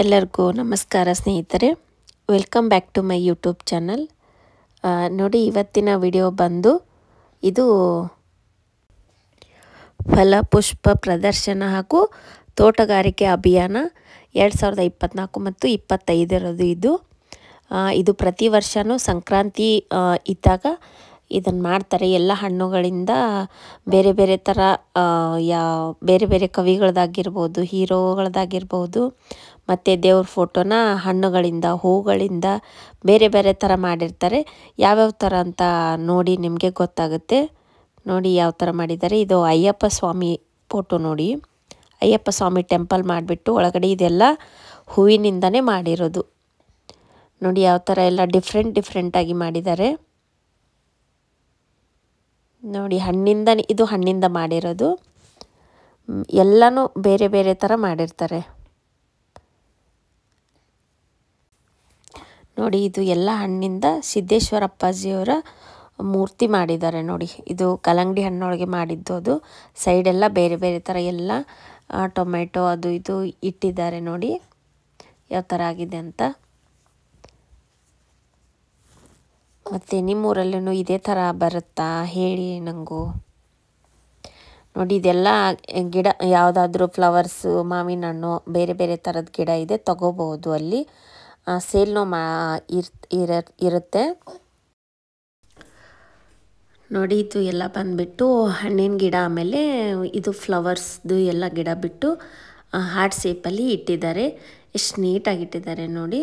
ಎಲ್ಲರಿಗೂ ನಮಸ್ಕಾರ ಸ್ನೇಹಿತರೆ, welcome back to my YouTube channel. ನೋಡಿ, ಇವತ್ತಿನ ವಿಡಿಯೋ ಬಂದು ಇದು ಫಲಪುಷ್ಪ ಪ್ರದರ್ಶನ ಹಾಗೂ ತೋಟಗಾರಿಕೆ ಅಭಿಯಾನ 2024 ಮತ್ತು 25 ಇದು ಪ್ರತಿ ವರ್ಷವೂ ಸಂಕ್ರಾಂತಿ ಇದ್ದಾಗ ಇದನ್ನು ಮಾಡ್ತಾರೆ. ಎಲ್ಲ ಹಣ್ಣುಗಳಿಂದ ಬೇರೆ ಬೇರೆ ಥರ ಬೇರೆ ಬೇರೆ ಕವಿಗಳದ್ದಾಗಿರ್ಬೋದು, ಹೀರೋಗಳದ್ದಾಗಿರ್ಬೋದು, ಮತ್ತು ದೇವ್ರ ಫೋಟೋನ ಹಣ್ಣುಗಳಿಂದ, ಹೂಗಳಿಂದ ಬೇರೆ ಬೇರೆ ಥರ ಮಾಡಿರ್ತಾರೆ. ಯಾವ್ಯಾವ ಥರ ಅಂತ ನೋಡಿ ನಿಮಗೆ ಗೊತ್ತಾಗುತ್ತೆ. ನೋಡಿ ಯಾವ ಥರ ಮಾಡಿದ್ದಾರೆ. ಇದು ಅಯ್ಯಪ್ಪ ಸ್ವಾಮಿ ಫೋಟೋ ನೋಡಿ. ಅಯ್ಯಪ್ಪ ಸ್ವಾಮಿ ಟೆಂಪಲ್ ಮಾಡಿಬಿಟ್ಟು ಒಳಗಡೆ ಇದೆಲ್ಲ ಹೂವಿನಿಂದನೇ ಮಾಡಿರೋದು. ನೋಡಿ ಯಾವ ಥರ ಎಲ್ಲ ಡಿಫ್ರೆಂಟಾಗಿ ಮಾಡಿದ್ದಾರೆ. ನೋಡಿ ಇದು ಹಣ್ಣಿಂದ ಮಾಡಿರೋದು. ಎಲ್ಲನೂ ಬೇರೆ ಬೇರೆ ಥರ ಮಾಡಿರ್ತಾರೆ. ನೋಡಿ ಇದು ಎಲ್ಲ ಹಣ್ಣಿಂದ ಸಿದ್ದೇಶ್ವರ ಅಪ್ಪಾಜಿಯವರ ಮೂರ್ತಿ ಮಾಡಿದ್ದಾರೆ. ನೋಡಿ ಇದು ಕಲ್ಲಂಗಡಿ ಹಣ್ಣೊಳಗೆ ಮಾಡಿದ್ದು. ಅದು ಸೈಡೆಲ್ಲ ಬೇರೆ ಬೇರೆ ಥರ ಎಲ್ಲ ಟೊಮೆಟೊ ಅದು ಇದು ಇಟ್ಟಿದ್ದಾರೆ. ನೋಡಿ ಯಾವ ಥರ ಆಗಿದೆ ಅಂತ. ಮತ್ತು ನಿಮ್ಮೂರಲ್ಲೂ ಇದೇ ಥರ ಬರುತ್ತಾ ಹೇಳಿ ನನಗೂ. ನೋಡಿ ಇದೆಲ್ಲ ಗಿಡ, ಯಾವುದಾದ್ರೂ ಫ್ಲವರ್ಸು, ಮಾವಿನ ಹಣ್ಣು, ಬೇರೆ ಬೇರೆ ಥರದ ಗಿಡ ಇದೆ, ತಗೋಬಹುದು. ಅಲ್ಲಿ ಸೇಲ್ನೂ ಇರುತ್ತೆ. ನೋಡಿ ಇದು ಎಲ್ಲ ಬಂದುಬಿಟ್ಟು ಹಣ್ಣಿನ ಗಿಡ, ಆಮೇಲೆ ಇದು ಫ್ಲವರ್ಸ್ದು ಎಲ್ಲ ಗಿಡ ಬಿಟ್ಟು ಹಾರ್ಟ್ ಶೇಪಲ್ಲಿ ಇಟ್ಟಿದ್ದಾರೆ. ಎಷ್ಟು ನೀಟಾಗಿ ಇಟ್ಟಿದ್ದಾರೆ ನೋಡಿ.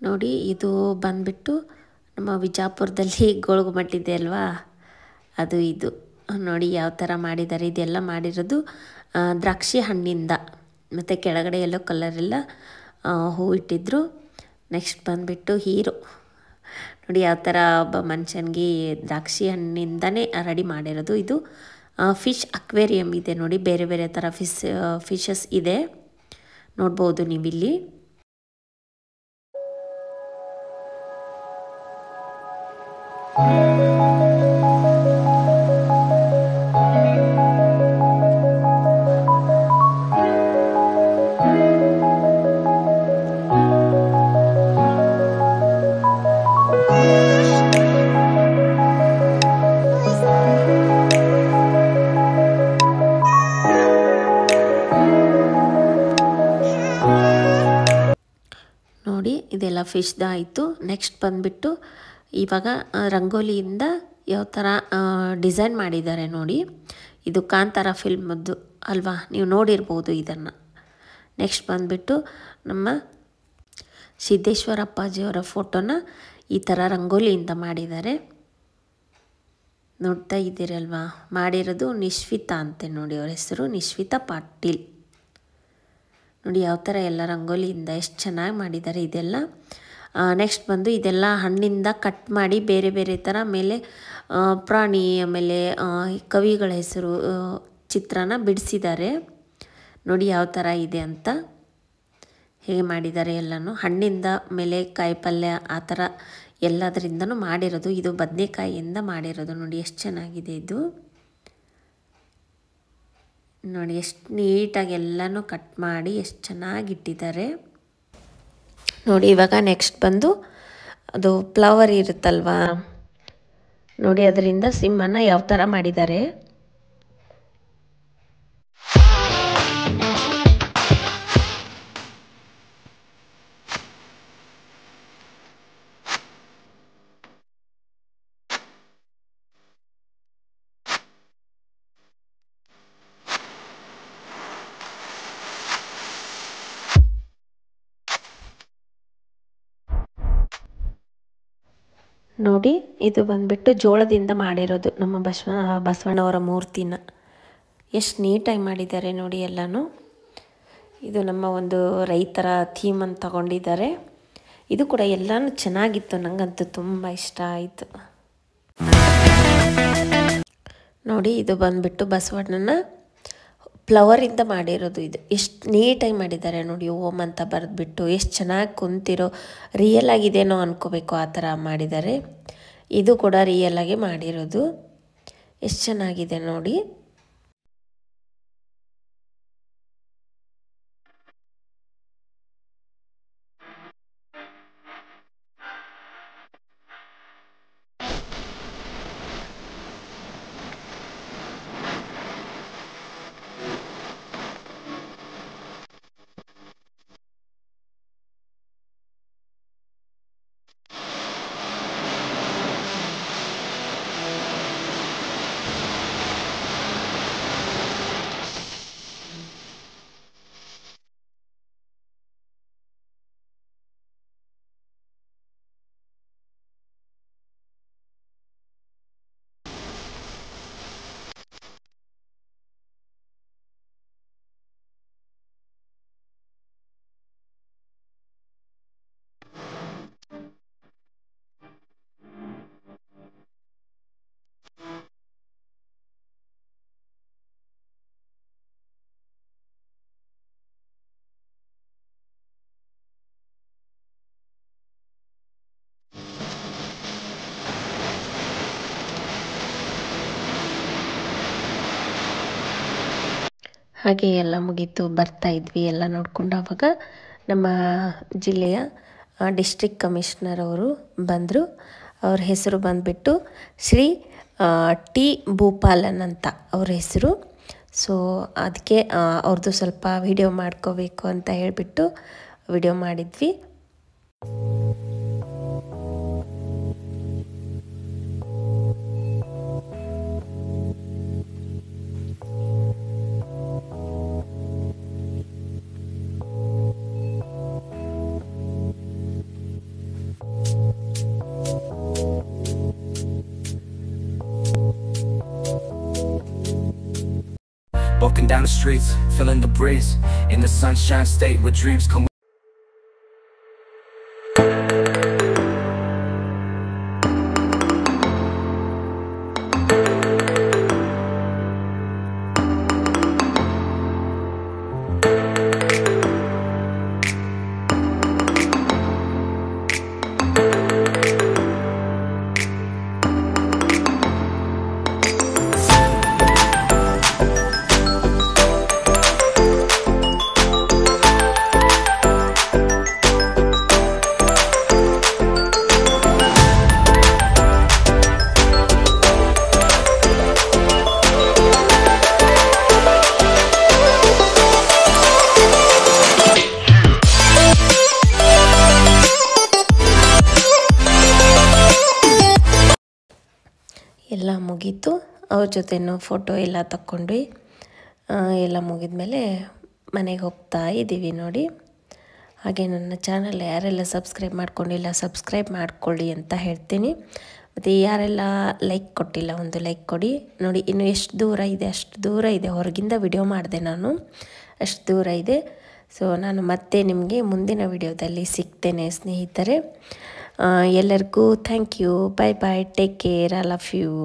ನೋಡಿ ಇದು ಬಂದುಬಿಟ್ಟು ನಮ್ಮ ವಿಜಾಪುರದಲ್ಲಿ ಗೋಳಗುಮಟ್ ಇದೆ ಅಲ್ವಾ, ಅದು ಇದು. ನೋಡಿ ಯಾವ ಥರ ಮಾಡಿದ್ದಾರೆ. ಇದೆಲ್ಲ ಮಾಡಿರೋದು ದ್ರಾಕ್ಷಿ ಹಣ್ಣಿಂದ, ಮತ್ತು ಕೆಳಗಡೆ ಎಲ್ಲೋ ಕಲರೆಲ್ಲ ಹೂ ಇಟ್ಟಿದ್ರು. ನೆಕ್ಸ್ಟ್ ಬಂದುಬಿಟ್ಟು ಹೀರೋ. ನೋಡಿ ಯಾವ ಥರ ಒಬ್ಬ ಮನುಷ್ಯನಿಗೆ ದ್ರಾಕ್ಷಿ ಹಣ್ಣಿಂದನೇ ರೆಡಿ ಮಾಡಿರೋದು. ಇದು ಫಿಶ್ ಅಕ್ವೇರಿಯಂ ಇದೆ ನೋಡಿ. ಬೇರೆ ಬೇರೆ ಥರ ಫಿಶಸ್ ಇದೆ, ನೋಡ್ಬೋದು ನೀವಿಲ್ಲಿ. ನೋಡಿ ಇದೆಲ್ಲ ಫಿಶ್ದಾಯಿತು. ನೆಕ್ಸ್ಟ್ ಬಂದುಬಿಟ್ಟು ಇವಾಗ ರಂಗೋಲಿಯಿಂದ ಯಾವ ಥರ ಡಿಸೈನ್ ಮಾಡಿದ್ದಾರೆ ನೋಡಿ. ಇದು ಕಾಂತಾರ ಫಿಲ್ಮದ್ದು ಅಲ್ವಾ, ನೀವು ನೋಡಿರ್ಬೋದು ಇದನ್ನು. ನೆಕ್ಸ್ಟ್ ಬಂದುಬಿಟ್ಟು ನಮ್ಮ ಸಿದ್ದೇಶ್ವರ ಅಪ್ಪಾಜಿಯವರ ಫೋಟೋನ ಈ ಥರ ರಂಗೋಲಿಯಿಂದ ಮಾಡಿದ್ದಾರೆ. ನೋಡ್ತಾ ಇದ್ದೀರಲ್ವಾ, ಮಾಡಿರೋದು ನಿಶ್ವಿತಾ ಅಂತೆ ನೋಡಿ, ಅವ್ರ ಹೆಸರು ನಿಶ್ವಿತಾ ಪಾಟೀಲ್. ನೋಡಿ ಯಾವ ಥರ ಎಲ್ಲ ರಂಗೋಲಿಯಿಂದ ಎಷ್ಟು ಚೆನ್ನಾಗಿ ಮಾಡಿದ್ದಾರೆ ಇದೆಲ್ಲ. ನೆಕ್ಸ್ಟ್ ಬಂದು ಇದೆಲ್ಲ ಹಣ್ಣಿಂದ ಕಟ್ ಮಾಡಿ ಬೇರೆ ಬೇರೆ ಥರ ಮೇಲೆ ಪ್ರಾಣಿ ಆಮೇಲೆ ಕವಿಗಳ ಹೆಸರು ಚಿತ್ರನ ಬಿಡಿಸಿದ್ದಾರೆ. ನೋಡಿ ಯಾವ ಥರ ಇದೆ ಅಂತ, ಹೇಗೆ ಮಾಡಿದ್ದಾರೆ ಎಲ್ಲನೂ. ಹಣ್ಣಿಂದ ಮೇಲೆ ಕಾಯಿ ಪಲ್ಯ ಆ ಥರ ಎಲ್ಲದರಿಂದನೂ ಮಾಡಿರೋದು. ಇದು ಬದನೆಕಾಯಿಯಿಂದ ಮಾಡಿರೋದು. ನೋಡಿ ಎಷ್ಟು ಚೆನ್ನಾಗಿದೆ ಇದು. ನೋಡಿ ಎಷ್ಟು ನೀಟಾಗಿ ಎಲ್ಲನೂ ಕಟ್ ಮಾಡಿ ಎಷ್ಟು ಚೆನ್ನಾಗಿಟ್ಟಿದ್ದಾರೆ ನೋಡಿ. ಇವಾಗ ನೆಕ್ಸ್ಟ್ ಬಂದು ಅದು ಫ್ಲವರ್ ಇರುತ್ತಲ್ವಾ ನೋಡಿ, ಅದರಿಂದ ಸಿಂಹನ ಯಾವ ಥರ ಮಾಡಿದ್ದಾರೆ. ನೋಡಿ ಇದು ಬಂದ್ಬಿಟ್ಟು ಜೋಳದಿಂದ ಮಾಡಿರೋದು ನಮ್ಮ ಬಸವಣ್ಣವರ ಮೂರ್ತಿನ. ಎಷ್ಟು ನೀಟಾಗಿ ಮಾಡಿದ್ದಾರೆ ನೋಡಿ ಎಲ್ಲನೂ. ಇದು ನಮ್ಮ ಒಂದು ರೈತರ ಥೀಮ್ ಅಂತ ತಗೊಂಡಿದ್ದಾರೆ. ಇದು ಕೂಡ ಎಲ್ಲನೂ ಚೆನ್ನಾಗಿತ್ತು, ನನಗಂತೂ ತುಂಬ ಇಷ್ಟ ಆಯಿತು ನೋಡಿ. ಇದು ಬಂದ್ಬಿಟ್ಟು ಬಸವಣ್ಣನ ಫ್ಲವರಿಂದ ಮಾಡಿರೋದು. ಇದು ಎಷ್ಟು ನೀಟಾಗಿ ಮಾಡಿದ್ದಾರೆ ನೋಡಿ. ಓಂ ಅಂತ ಬರೆದ್ಬಿಟ್ಟು ಎಷ್ಟು ಚೆನ್ನಾಗಿ ಕುಂತಿರೋ, ರಿಯಲ್ ಆಗಿದೇನೋ ಅನ್ಕೋಬೇಕು ಆ ಥರ ಮಾಡಿದ್ದಾರೆ. ಇದು ಕೂಡ ರಿಯಲ್ ಆಗಿ ಮಾಡಿರೋದು. ಎಷ್ಟು ಚೆನ್ನಾಗಿದೆ ನೋಡಿ. ಹಾಗೆ ಎಲ್ಲ ಮುಗೀತು, ಬರ್ತಾ ಇದ್ವಿ ಎಲ್ಲ ನೋಡ್ಕೊಂಡು. ಆವಾಗ ನಮ್ಮ ಜಿಲ್ಲೆಯ ಡಿಸ್ಟ್ರಿಕ್ಟ್ ಕಮಿಷನರ್ ಅವರು ಬಂದರು. ಅವ್ರ ಹೆಸರು ಬಂದುಬಿಟ್ಟು ಶ್ರೀ ಟಿ ಭೂಪಾಲನ್ ಅಂತ ಅವ್ರ ಹೆಸರು. ಸೊ ಅದಕ್ಕೆ ಅವ್ರದ್ದು ಸ್ವಲ್ಪ ವಿಡಿಯೋ ಮಾಡ್ಕೋಬೇಕು ಅಂತ ಹೇಳಿಬಿಟ್ಟು ವಿಡಿಯೋ ಮಾಡಿದ್ವಿ. Walking down the streets, feeling the breeze, in the sunshine state where dreams come. ಎಲ್ಲ ಮುಗೀತು. ಅವ್ರ ಜೊತೆನೂ ಫೋಟೋ ಎಲ್ಲ ತಕ್ಕೊಂಡ್ವಿ. ಎಲ್ಲ ಮುಗಿದ ಮೇಲೆ ಮನೆಗೆ ಹೋಗ್ತಾ ಇದ್ದೀವಿ ನೋಡಿ. ಹಾಗೆ ನನ್ನ ಚಾನಲ್ ಯಾರೆಲ್ಲ ಸಬ್ಸ್ಕ್ರೈಬ್ ಮಾಡ್ಕೊಂಡಿಲ್ಲ ಸಬ್ಸ್ಕ್ರೈಬ್ ಮಾಡ್ಕೊಳ್ಳಿ ಅಂತ ಹೇಳ್ತೀನಿ. ಮತ್ತು ಯಾರೆಲ್ಲ ಲೈಕ್ ಕೊಟ್ಟಿಲ್ಲ ಒಂದು ಲೈಕ್ ಕೊಡಿ. ನೋಡಿ ಇನ್ನು ಎಷ್ಟು ದೂರ ಇದೆ, ಅಷ್ಟು ದೂರ ಇದೆ, ಹೊರಗಿಂದ ವಿಡಿಯೋ ಮಾಡಿದೆ ನಾನು, ಅಷ್ಟು ದೂರ ಇದೆ. ಸೊ ನಾನು ಮತ್ತೆ ನಿಮಗೆ ಮುಂದಿನ ವಿಡಿಯೋದಲ್ಲಿ ಸಿಗ್ತೇನೆ ಸ್ನೇಹಿತರೆ. ಎಲ್ಲರಿಗೂ thank you, bye bye, take care, I love you.